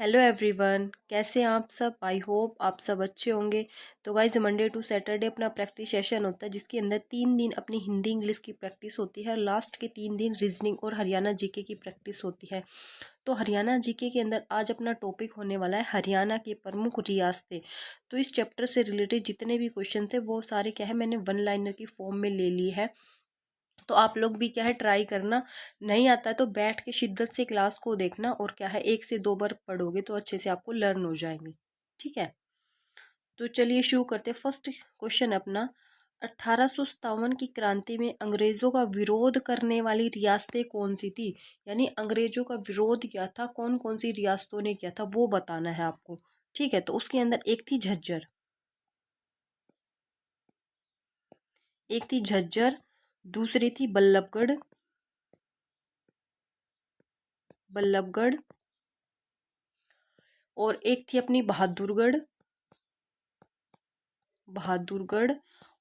Hello everyone, कैसे हैं आप सब। आई होप आप सब अच्छे होंगे। तो गाइज मंडे टू सैटरडे अपना प्रैक्टिस सेशन होता है जिसके अंदर 3 दिन अपनी हिंदी इंग्लिश की प्रैक्टिस होती है। लास्ट के 3 दिन रीजनिंग और हरियाणा जीके की प्रैक्टिस होती है। तो हरियाणा जीके के अंदर आज अपना टॉपिक होने वाला है हरियाणा की प्रमुख रियासतें। तो इस चैप्टर से रिलेटेड जितने भी क्वेश्चन थे वो सारे क्या है मैंने वन लाइनर की फॉर्म में ले ली है। तो आप लोग भी क्या है ट्राई करना। नहीं आता है तो बैठ के शिद्दत से क्लास को देखना और क्या है 1 से 2 बार पढ़ोगे तो अच्छे से आपको लर्न हो जाएंगे। ठीक है, तो चलिए शुरू करते हैं। फर्स्ट क्वेश्चन अपना, 1857 की क्रांति में अंग्रेजों का विरोध करने वाली रियासतें कौन सी थी। यानी अंग्रेजों का विरोध किया था, कौन कौन सी रियासतों ने किया था वो बताना है आपको। ठीक है, तो उसके अंदर एक थी झज्जर, दूसरी थी बल्लभगढ़, बल्लभगढ़ और एक थी अपनी बहादुरगढ़, बहादुरगढ़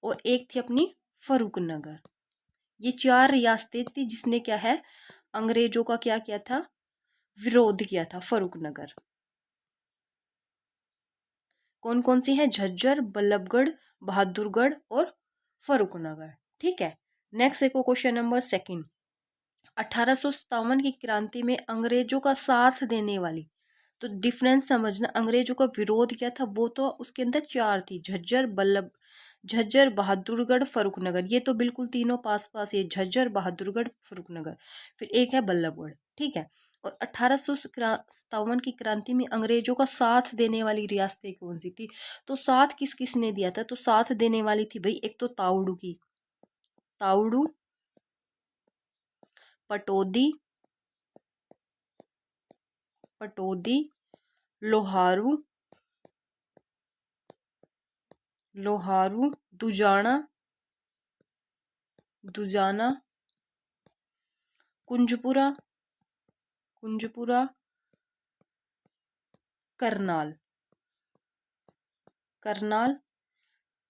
और एक थी अपनी फरुखनगर। ये 4 रियासतें थी जिसने क्या है अंग्रेजों का क्या किया था, विरोध किया था। फरुखनगर कौन कौन सी है, झज्जर, बल्लभगढ़, बहादुरगढ़ और फरुखनगर। ठीक है, नेक्स्ट देखो क्वेश्चन नंबर सेकंड, 1857 की क्रांति में अंग्रेजों का साथ देने वाली, तो डिफरेंस समझना। अंग्रेजों का विरोध किया था वो तो उसके अंदर 4 थी, झज्जर बहादुरगढ़ फरुखनगर, ये तो बिल्कुल तीनों पास पास, ये झज्जर बहादुरगढ़ फरुखनगर। फिर एक है बल्लभगढ़। ठीक है, और 1857 की क्रांति में अंग्रेजों का साथ देने वाली रियासतें कौन सी थी। तो साथ किस किस ने दिया था, तो साथ देने वाली थी भाई एक तो ताउडू की, ताउडू, पटौदी, पटौदी, लोहारू, लोहारू, दुजाना, दुजाना, कुंजपुरा, कुंजपुरा, करनाल, करनाल।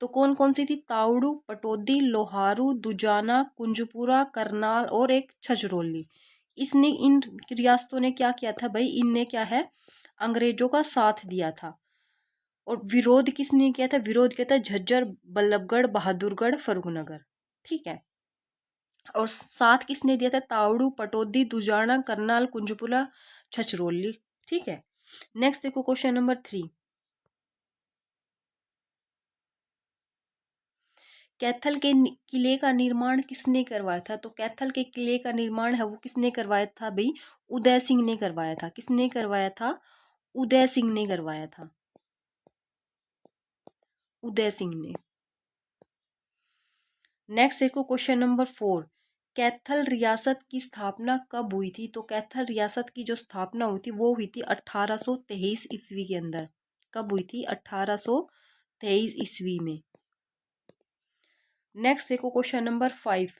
तो कौन कौन सी थी, ताउडू, पटौदी, लोहारू, दुजाना, कुंजपुरा, करनाल और एक छजरौली। इसने इन रियासतों ने क्या किया था भाई, इनने क्या है अंग्रेजों का साथ दिया था। और विरोध किसने किया था, विरोध किया था झज्जर, बल्लभगढ़, बहादुरगढ़, फरुखनगर। ठीक है, और साथ किसने दिया था, ताउडू, पटौदी, दुजाना, करनाल, कुंजपुरा, छछरौली। ठीक है, नेक्स्ट देखो क्वेश्चन नंबर 3, कैथल के किले का निर्माण किसने करवाया था। तो कैथल के किले का निर्माण है वो किसने करवाया था भाई, उदय सिंह ने करवाया था। किसने करवाया था, उदय सिंह ने करवाया था, उदय सिंह ने। नेक्स्ट देखो क्वेश्चन नंबर 4, कैथल रियासत की स्थापना कब हुई थी। तो कैथल रियासत की जो स्थापना हुई थी वो हुई थी 1823 ईस्वी के अंदर। कब हुई थी, 1823 ईस्वी में। नेक्स्ट देखो क्वेश्चन नंबर 5,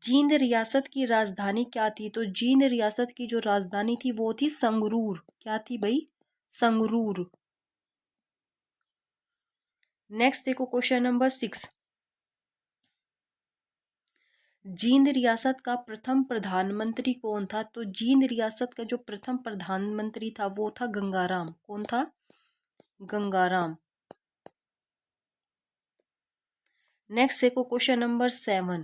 जींद रियासत की राजधानी क्या थी। तो जींद रियासत की जो राजधानी थी वो थी संगरूर। क्या थी भाई, संगरूर। नेक्स्ट देखो क्वेश्चन नंबर 6, जींद रियासत का प्रथम प्रधानमंत्री कौन था। तो जींद रियासत का जो प्रथम प्रधानमंत्री था वो था गंगाराम। कौन था, गंगाराम। नेक्स्ट देखो क्वेश्चन नंबर 7,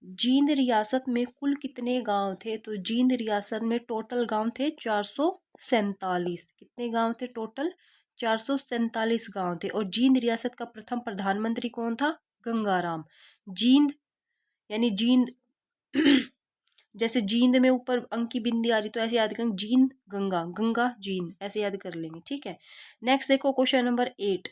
जींद रियासत में कुल कितने गांव थे। तो जींद रियासत में टोटल गांव थे 447। कितने गांव थे टोटल, 447 गांव थे। और जींद रियासत का प्रथम प्रधानमंत्री कौन था, गंगाराम। जींद यानी जींद जैसे जींद में ऊपर अंक की बिंदी आ रही तो ऐसे याद करेंगे, जींद गंगा, गंगा जींद, ऐसे याद कर लेंगे। ठीक है, नेक्स्ट देखो क्वेश्चन नंबर 8,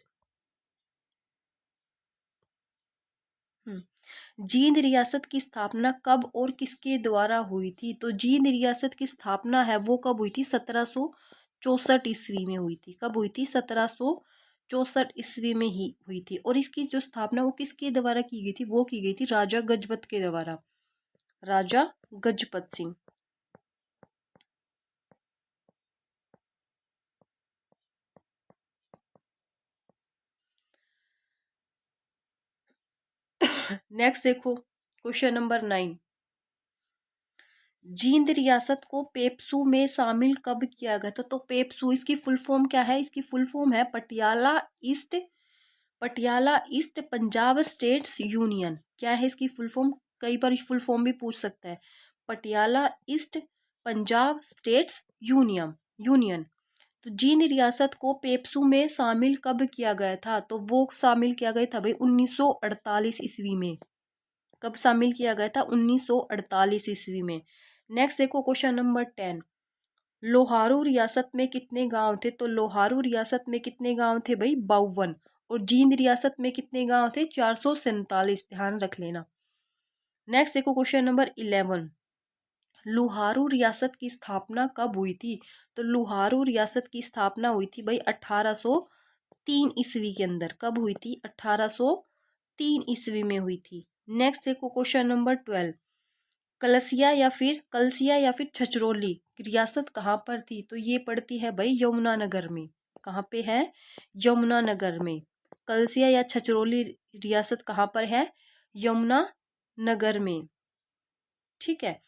जींद रियासत की स्थापना कब और किसके द्वारा हुई थी। तो जींद रियासत की स्थापना है वो कब हुई थी, 1764 ईस्वी में हुई थी। कब हुई थी, 1764 ईस्वी में ही हुई थी। और इसकी जो स्थापना वो किसके द्वारा की गई थी, वो की गई थी राजा गजपत के द्वारा, राजा गजपत सिंह। नेक्स्ट देखो क्वेश्चन नंबर 9, जींद रियासत को पेप्सू में शामिल कब किया गया था? तो पेप्सू इसकी फुल फॉर्म क्या है? इसकी फुल फॉर्म है Patiala east Punjab states union. क्या है इसकी फुल फॉर्म? कई बार फुल फॉर्म भी पूछ सकता है। Patiala east Punjab states union. तो जींद रियासत को पेप्सू में शामिल कब किया गया था? तो वो शामिल किया गया था भाई 1948 ईस्वी में। कब शामिल किया गया था? 1948 ईस्वी में। नेक्स्ट देखो क्वेश्चन नंबर 10। लोहारू रियासत में कितने गांव थे? तो लोहारू रियासत में कितने गांव थे भाई? 52। और जींद रियासत में कितने गांव थे? 447। ध्यान रख लेना। नेक्स्ट देखो क्वेश्चन नंबर 11। लुहारू रियासत की स्थापना कब हुई थी? तो लुहारू रियासत की स्थापना हुई थी भाई 1803 ईस्वी के अंदर। कब हुई थी? 1803 ईस्वी में हुई थी। नेक्स्ट देखो क्वेश्चन नंबर 12। कलसिया या फिर छछरौली रियासत कहाँ पर थी? तो ये पड़ती है भाई यमुनानगर में। कहाँ पे है? यमुनानगर में। कलसिया या छछरौली रियासत कहाँ पर है? यमुनानगर में। ठीक है।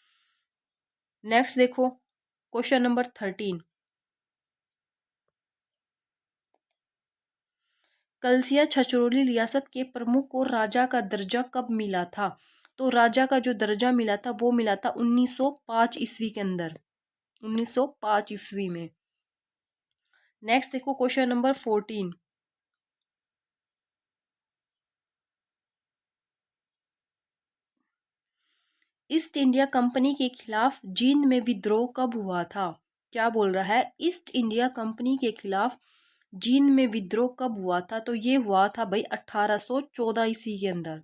नेक्स्ट देखो क्वेश्चन नंबर 13। कलसिया छछरौली रियासत के प्रमुख को राजा का दर्जा कब मिला था? तो राजा का जो दर्जा मिला था वो मिला था 1905 ईस्वी के अंदर। 1905 ईस्वी में। नेक्स्ट देखो question number 14। East India company के खिलाफ जींद में विद्रोह कब हुआ था? क्या बोल रहा है? ईस्ट इंडिया कंपनी के खिलाफ जींद में विद्रोह कब हुआ था? तो ये हुआ था भाई 1814 ईस्वी के अंदर।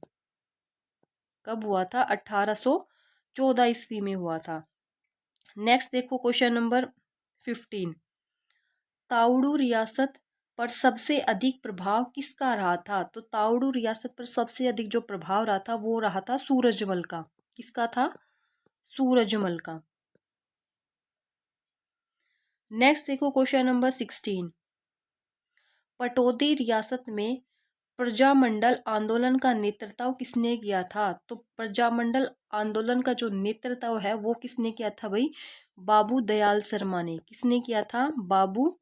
कब हुआ था? 1814 ईस्वी में हुआ था। नेक्स्ट देखो क्वेश्चन नंबर 15। ताउडू रियासत पर सबसे अधिक प्रभाव किसका रहा था? तो ताउडू रियासत पर सबसे अधिक जो प्रभाव रहा था वो रहा था सूरजमल का। किसका था? सूरजमल का। नेक्स्ट देखो क्वेश्चन नंबर 16। पटौदी रियासत में प्रजामंडल आंदोलन का नेतृत्व किसने किया था? तो प्रजामंडल आंदोलन का जो नेतृत्व है वो किसने किया था भाई? बाबू दयाल शर्मा ने। किसने किया था? बाबू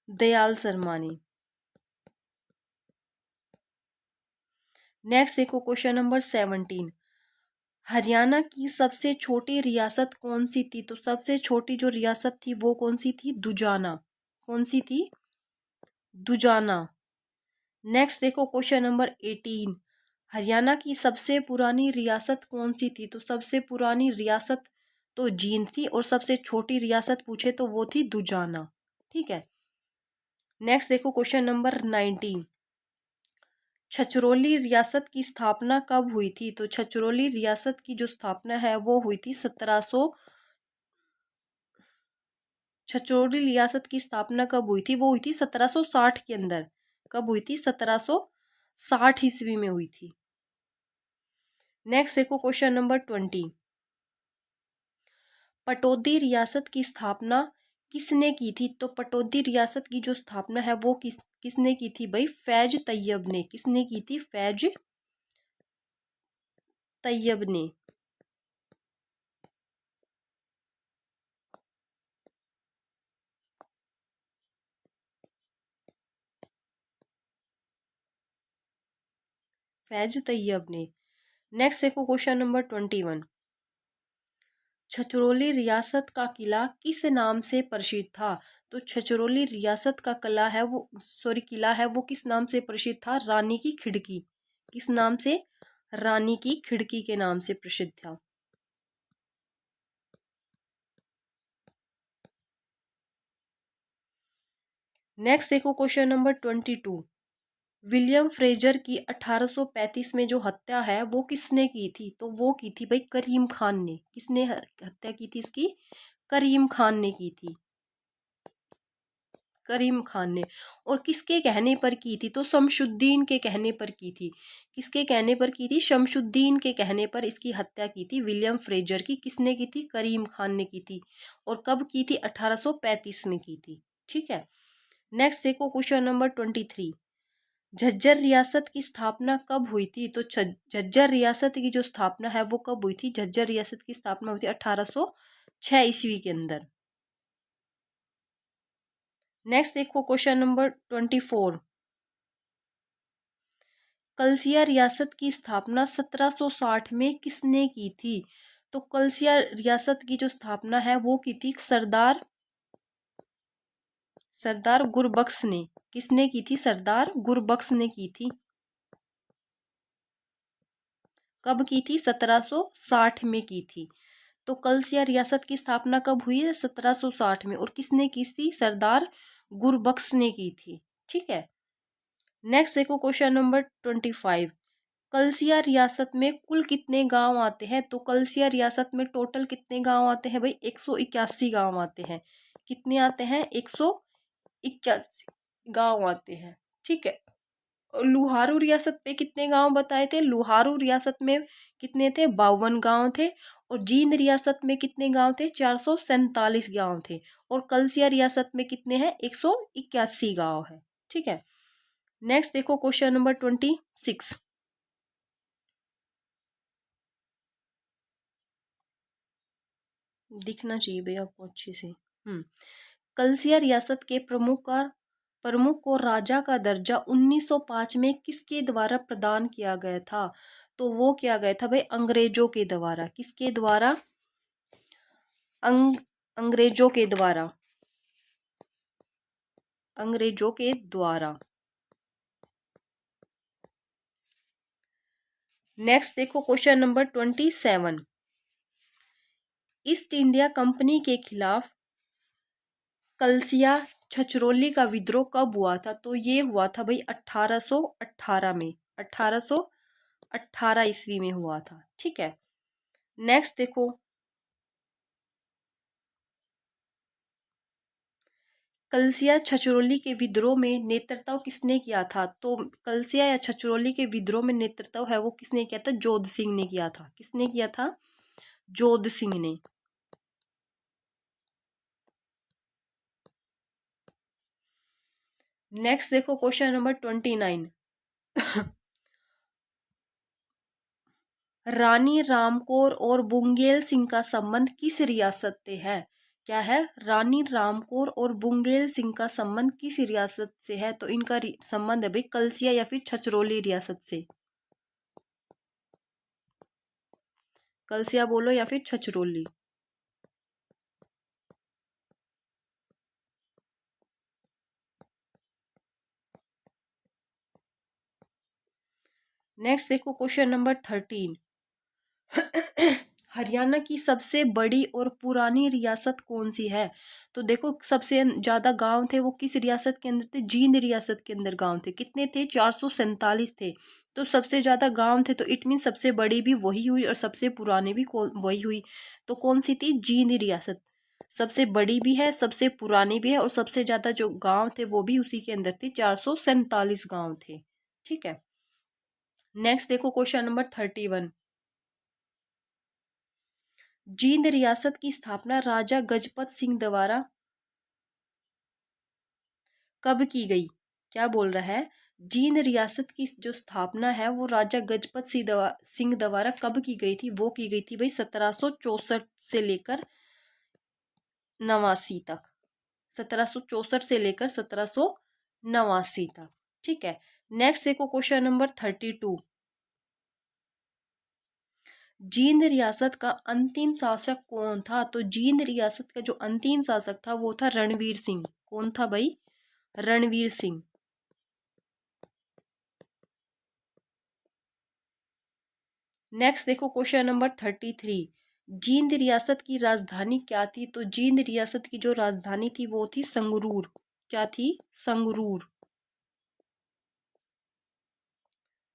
दयाल शर्मा ने। नेक्स्ट देखो क्वेश्चन नंबर 17। हरियाणा की सबसे छोटी रियासत कौन सी थी? तो सबसे छोटी जो रियासत थी वो कौन सी थी? दुजाना। कौन सी थी? दुजाना। नेक्स्ट देखो क्वेश्चन नंबर 18। हरियाणा की सबसे पुरानी रियासत कौन सी थी? तो सबसे पुरानी रियासत तो जींद थी और सबसे छोटी रियासत पूछे तो वो थी दुजाना। ठीक है। नेक्स्ट देखो क्वेश्चन नंबर 19। छछरौली रियासत की स्थापना कब हुई थी? तो छछरौली रियासत की जो स्थापना है वो हुई थी 1700। छछरौली रियासत की स्थापना कब हुई थी? वो हुई थी 1760 के अंदर। कब हुई थी? 1760 ईस्वी में हुई थी। नेक्स्ट देखो क्वेश्चन नंबर 20। पटौदी रियासत की स्थापना किसने की थी? तो पटौदी रियासत की जो स्थापना है वो किसने की थी भाई? फैज तैयब ने। किसने की थी? फैज तैयब ने। फैज तैयब ने। नेक्स्ट देखो क्वेश्चन नंबर 21। छछरौली रियासत का किला किस नाम से प्रसिद्ध था? तो छछरौली रियासत का किला है वो किस नाम से प्रसिद्ध था? रानी की खिड़की। किस नाम से? रानी की खिड़की के नाम से प्रसिद्ध था। नेक्स्ट देखो क्वेश्चन नंबर 22। विलियम फ्रेजर की 1835 में जो हत्या है वो किसने की थी? तो वो की थी भाई करीम खान ने। किसने हत्या की थी इसकी? करीम खान ने की थी। करीम खान ने। और किसके कहने पर की थी? तो शमशुद्दीन के कहने पर की थी। किसके कहने पर की थी? शमशुद्दीन के कहने पर इसकी हत्या की थी विलियम फ्रेजर की। किसने की थी? करीम खान ने की थी। और कब की थी? 1835 में की थी। ठीक है। नेक्स्ट देखो क्वेश्चन नंबर 23। झज्जर रियासत की स्थापना कब हुई थी? तो झज्जर रियासत की जो स्थापना है वो कब हुई थी? झज्जर रियासत की स्थापना हुई थी 1806 ईस्वी के अंदर। नेक्स्ट देखो क्वेश्चन नंबर 24। कलसिया रियासत की स्थापना 1760 में किसने की थी? तो कलसिया रियासत की जो स्थापना है वो की थी सरदार गुरबख्श ने। किसने की थी? सरदार गुरबख्श ने की थी। कब की थी? 1760 में की थी। तो कलसिया रियासत की स्थापना कब हुई है? 1760 में। और किसने की थी? सरदार गुरबख्श ने की थी। ठीक है। नेक्स्ट देखो क्वेश्चन नंबर 25। कलसिया रियासत में कुल कितने गांव आते हैं? तो कलसिया रियासत में टोटल कितने गांव आते हैं भाई? 181 गांव आते हैं। कितने आते हैं? 181 गांव आते हैं। ठीक है। लुहारू रियासत पे कितने गांव बताए थे? लुहारू रियासत में कितने थे? 52 गांव थे। और जींद रियासत में कितने गांव थे? 447 गांव थे। और कलसिया रियासत में कितने हैं? 181 गांव है। ठीक है। नेक्स्ट देखो क्वेश्चन नंबर 26। दिखना चाहिए भैया आपको अच्छे से। कलसिया रियासत के प्रमुख को राजा का दर्जा 1905 में किसके द्वारा प्रदान किया गया था? तो वो किया गया था भाई अंग्रेजों के द्वारा। किसके द्वारा? अंग्रेजों के द्वारा। अंग्रेजों के द्वारा। नेक्स्ट देखो question number 27। East India company के खिलाफ कलसिया छछरौली का विद्रोह कब हुआ था? तो ये हुआ था भाई 1818 में। 1818 ईस्वी में हुआ था। ठीक है। नेक्स्ट देखो कलसिया छछरौली के विद्रोह में नेतृत्व किसने किया था? तो कलसिया या छछरौली के विद्रोह में नेतृत्व है वो किसने किया था? जोध सिंह ने किया था। किसने किया था? जोध सिंह ने। नेक्स्ट देखो क्वेश्चन नंबर 29। रानी रामकौर और बुंगेल सिंह का संबंध किस रियासत से है? क्या है? रानी रामकौर और बुंगेल सिंह का संबंध किस रियासत से है? तो इनका संबंध है भाई कलसिया या फिर छछरौली रियासत से। कलसिया बोलो या फिर छछरौली। नेक्स्ट देखो क्वेश्चन नंबर 13। हरियाणा की सबसे बड़ी और पुरानी रियासत कौन सी है? तो देखो सबसे ज्यादा गांव थे वो किस रियासत के अंदर थे? जींद रियासत के अंदर गांव थे। कितने थे? 447 थे। तो सबसे ज्यादा गांव थे तो इट मीन सबसे बड़ी भी वही हुई और सबसे पुरानी भी वही हुई। तो कौन सी थी? जींद रियासत। सबसे बड़ी भी है, सबसे पुरानी भी है, और सबसे ज्यादा जो गांव थे वो भी उसी के अंदर थे। 447 गांव थे। ठीक है। नेक्स्ट देखो क्वेश्चन नंबर 31। जींद रियासत की स्थापना राजा गजपत सिंह द्वारा कब की गई? क्या बोल रहा है? जींद रियासत की जो स्थापना है वो राजा गजपत सिंह द्वारा कब की गई थी? वो की गई थी भाई 1764 से लेकर 89 तक। 1764 से लेकर 1789 तक। ठीक है। नेक्स्ट देखो क्वेश्चन नंबर 32। जींद रियासत का अंतिम शासक कौन था? तो जींद रियासत का जो अंतिम शासक था वो था रणवीर सिंह। कौन था भाई? रणवीर सिंह। नेक्स्ट देखो क्वेश्चन नंबर 33। जींद रियासत की राजधानी क्या थी? तो जींद रियासत की जो राजधानी थी वो थी संगरूर। क्या थी? संगरूर।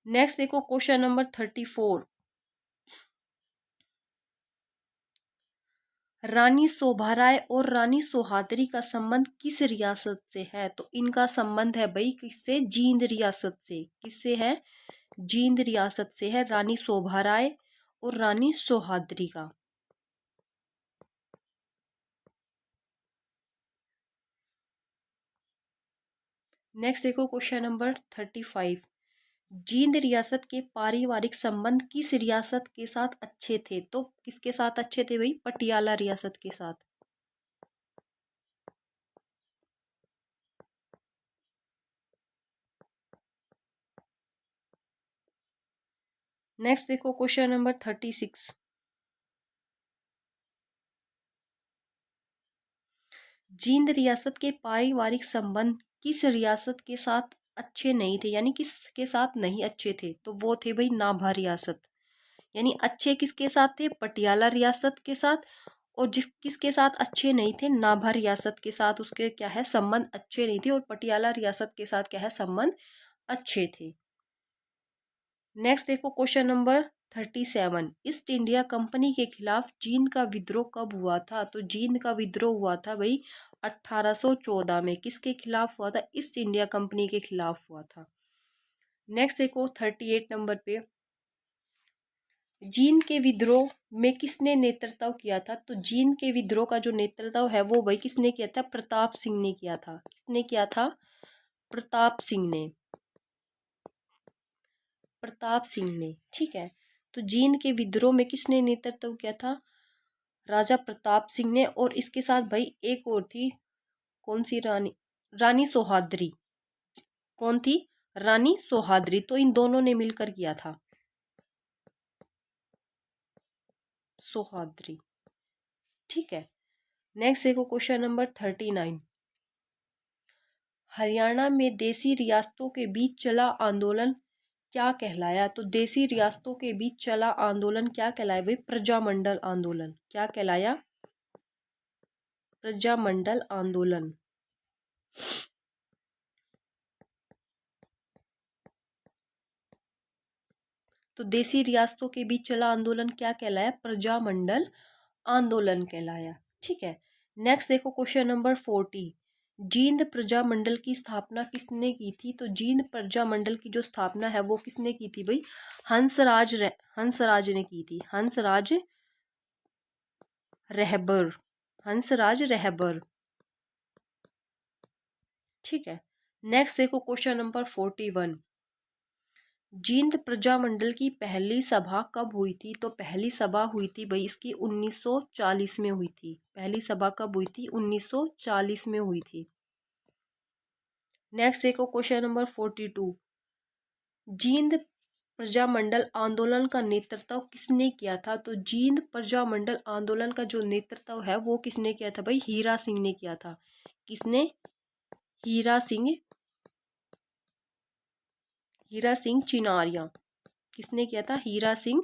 नेक्स्ट देखो क्वेश्चन नंबर 34। रानी शोभाराय और रानी सोहादरी का संबंध किस रियासत से है? तो इनका संबंध है भाई किससे? जींद रियासत से। किससे है? जींद रियासत से है रानी शोभाराय और रानी सोहादरी का। नेक्स्ट देखो क्वेश्चन नंबर 35। जींद रियासत के पारिवारिक संबंध किस रियासत के साथ अच्छे थे? तो किसके साथ अच्छे थे भाई? पटियाला रियासत के साथ। नेक्स्ट देखो क्वेश्चन नंबर 36। जींद रियासत के पारिवारिक संबंध किस रियासत के साथ अच्छे नहीं थे, यानी किसके साथ नहीं अच्छे थे? तो वो थे भाई नाभा रियासत। यानी अच्छे किसके साथ थे? पटियाला रियासत के साथ। और जिस किसके साथ अच्छे नहीं थे? नाभा रियासत के साथ उसके क्या है संबंध अच्छे नहीं थे, और पटियाला रियासत के साथ क्या है संबंध अच्छे थे। नेक्स्ट देखो question number 37। East India company के खिलाफ जींद का विद्रोह कब हुआ था? तो जींद का विद्रोह हुआ था भाई 1814 में। किसके खिलाफ हुआ था? ईस्ट इंडिया कंपनी के खिलाफ हुआ था। नेक्स्ट देखो 38 नंबर पे, जींद के विद्रोह में किसने नेतृत्व किया था? तो जींद के विद्रोह का जो नेतृत्व है वो भाई किसने किया था? प्रताप सिंह ने किया था। किसने किया था? प्रताप सिंह ने। प्रताप सिंह ने, ठीक है। तो जींद के विद्रोह में किसने नेतृत्व किया था? राजा प्रताप सिंह ने। और इसके साथ भाई एक और थी, कौन सी रानी? रानी सोहाद्री। कौन थी? रानी सोहाद्री। तो इन दोनों ने मिलकर किया था। सोहाद्री, ठीक है। नेक्स्ट देखो क्वेश्चन नंबर 39। हरियाणा में देसी रियासतों के बीच चला आंदोलन क्या कहलाया? तो देसी रियासतों के बीच चला आंदोलन क्या कहलाया भाई? प्रजामंडल आंदोलन। क्या कहलाया? प्रजामंडल आंदोलन। तो देसी रियासतों के बीच चला आंदोलन क्या कहलाया? प्रजामंडल आंदोलन कहलाया, ठीक है। नेक्स्ट देखो क्वेश्चन नंबर 40। जींद प्रजामंडल की स्थापना किसने की थी? तो जींद प्रजामंडल की जो स्थापना है वो किसने की थी भाई? हंसराज ने की थी। हंसराज रहबर। हंसराज रहबर, ठीक है। नेक्स्ट देखो क्वेश्चन नंबर 41। जींद प्रजामंडल की पहली सभा कब हुई थी? तो पहली सभा हुई थी भाई इसकी 1940 में हुई थी। पहली सभा कब हुई थी? 1940 में हुई थी। नेक्स्ट देखो क्वेश्चन नंबर 42। जींद प्रजामंडल आंदोलन का नेतृत्व किसने किया था? तो जींद प्रजामंडल आंदोलन का जो नेतृत्व है वो किसने किया था भाई? हीरा सिंह ने किया था। किसने? हीरा सिंह। हीरा सिंह चिनारिया। किसने किया था? हीरा सिंह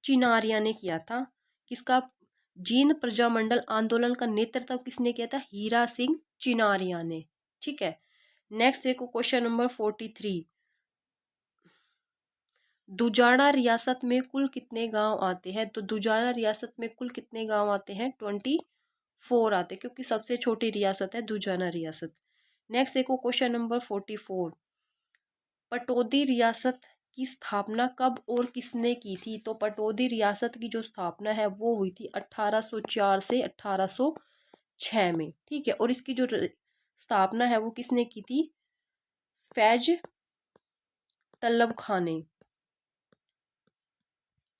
चिनारिया ने किया था। किसका? जींद प्रजामंडल आंदोलन का नेतृत्व किसने किया था? हीरा सिंह चिनारिया ने, ठीक है। नेक्स्ट देखो क्वेश्चन नंबर 43। दुजाना रियासत में कुल कितने गांव आते हैं? तो दुजाना रियासत में कुल कितने गांव आते हैं? 24 आते हैं, क्योंकि सबसे छोटी रियासत है दुजाना रियासत। नेक्स्ट देखो क्वेश्चन नंबर 44। पटौदी रियासत की स्थापना कब और किसने की थी? तो पटौदी रियासत की जो स्थापना है वो हुई थी 1804 से 1806 में, ठीक है। और इसकी जो स्थापना है वो किसने की थी? फैज तलब खां ने।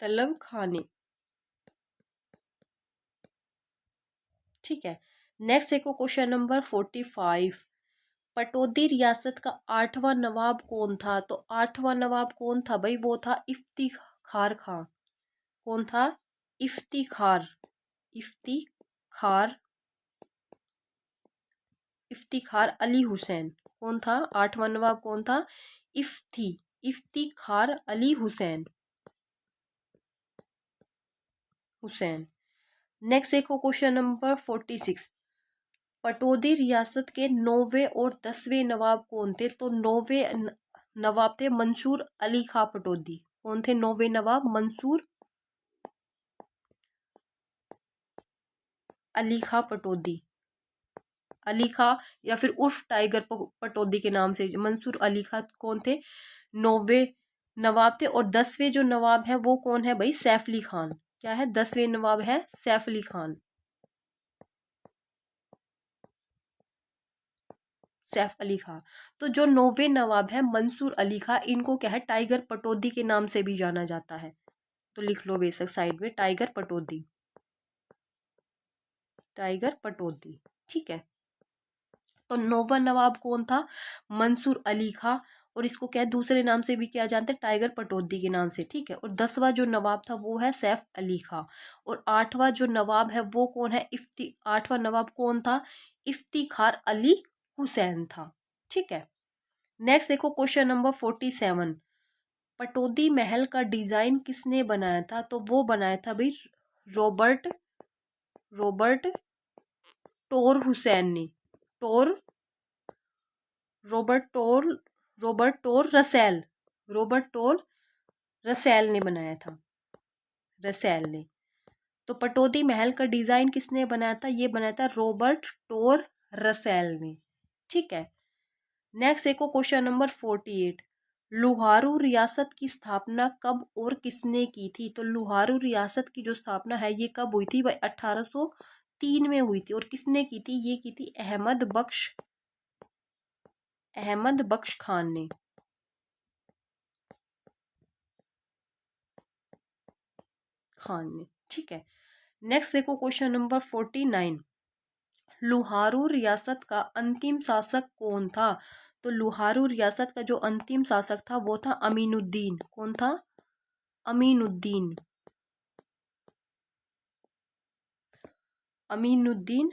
तलब खां ने, ठीक है। नेक्स्ट देखो क्वेश्चन नंबर 45। पटौदी रियासत का 8वां नवाब कौन था? तो 8वां नवाब कौन था भाई? वो था इफ्तिखार खां। कौन था? इफ्तिखार। इफ्तिखार इफ्तिखार अली हुसैन। कौन था? 8वां नवाब कौन था? इफ्तिखार अली हुसैन। नेक्स्ट देखो क्वेश्चन नंबर 46। पटौदी रियासत के 9वें और 10वें नवाब कौन थे? तो 9वें नवाब थे मंसूर अली खां पटौदी। कौन थे 9वें नवाब? मंसूर अली खां पटौदी। अली खां या फिर उर्फ टाइगर पटौदी के नाम से मंसूर अली खां कौन थे? 9वें नवाब थे। और 10वें जो नवाब है वो कौन है भाई? सैफ अली खान। क्या है? 10वें नवाब है सैफ अली खान। सैफ अली खां। तो जो 9वें नवाब है मंसूर अली खां, इनको क्या है टाइगर पटौदी के नाम से भी जाना जाता है। तो लिख लो बेशक साइड में टाइगर पटौदी, टाइगर पटौदी। ठीक है। तो 9वां नवाब कौन था? मंसूर अली खां। और इसको क्या है दूसरे नाम से भी क्या जानते हैं? टाइगर पटौदी के नाम से। ठीक है। और 10वां जो नवाब था वो है सैफ अली खां। और 8वां जो नवाब है वो कौन है? 8वां नवाब कौन था? इफ्तिखार अली हुसैन था। ठीक है। नेक्स्ट देखो क्वेश्चन नंबर 47। पटौदी महल का डिजाइन किसने बनाया था? तो वो बनाया था भाई रॉबर्ट रॉबर्ट टोर हुसैन ने। टोर रॉबर्ट टोर रॉबर्ट टोर रसेल रॉबर्ट टोर रसेल ने बनाया था। रसेल ने। तो पटौदी महल का डिजाइन किसने बनाया था? ये बनाया था रॉबर्ट टोर रसेल ने। ठीक है। नेक्स्ट देखो क्वेश्चन नंबर 48। लुहारू रियासत की स्थापना कब और किसने की थी? तो लुहारू रियासत की जो स्थापना है ये कब हुई थी भाई? 1803 में हुई थी। और किसने की थी? ये की थी अहमद बख्श खान ने। ठीक है। नेक्स्ट देखो क्वेश्चन नंबर 49। लुहारू रियासत का अंतिम शासक कौन था? तो लुहारू रियासत का जो अंतिम शासक था वो था अमीनुद्दीन। कौन था? अमीनुद्दीन। अमीनुद्दीन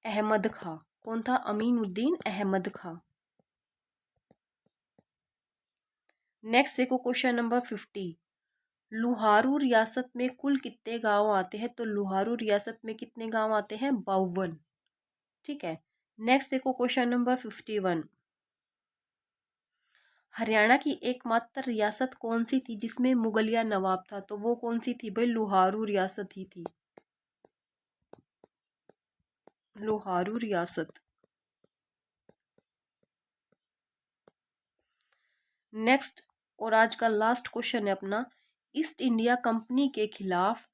अहमद खां। कौन था? अमीनुद्दीन अहमद खां। नेक्स्ट देखो क्वेश्चन नंबर 50। लुहारू रियासत में कुल कितने गांव आते हैं? तो लुहारू रियासत में कितने गांव आते हैं? 52। ठीक है। नेक्स्ट देखो क्वेश्चन नंबर 51। हरियाणा की एकमात्र रियासत कौन सी थी जिसमें मुगलिया नवाब था? तो वो कौन सी थी भाई? लुहारू रियासत ही थी। लुहारू रियासत। नेक्स्ट और आज का लास्ट क्वेश्चन है अपना। ईस्ट इंडिया कंपनी के खिलाफ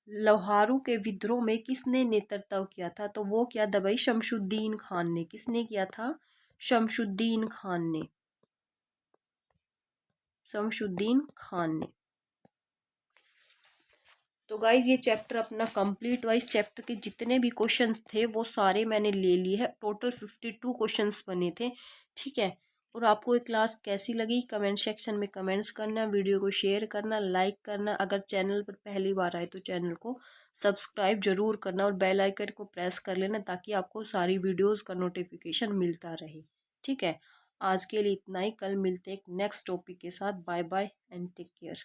लौहारू के विद्रोह में किसने नेतृत्व किया था? तो वो क्या था भाई? शमशुद्दीन खान ने। किसने किया था? शमशुद्दीन खान ने। शमशुद्दीन खान ने। तो गाइज ये चैप्टर अपना कंप्लीट वाइज चैप्टर के जितने भी क्वेश्चंस थे वो सारे मैंने ले लिए हैं। टोटल 52 क्वेश्चंस बने थे। ठीक है। और आपको ये क्लास कैसी लगी कमेंट सेक्शन में कमेंट्स करना, वीडियो को शेयर करना, लाइक करना। अगर चैनल पर पहली बार आए तो चैनल को सब्सक्राइब जरूर करना और बेल आइकन को प्रेस कर लेना ताकि आपको सारी वीडियोज़ का नोटिफिकेशन मिलता रहे। ठीक है। आज के लिए इतना ही। कल मिलते हैं एक नेक्स्ट टॉपिक के साथ। Bye bye and take care.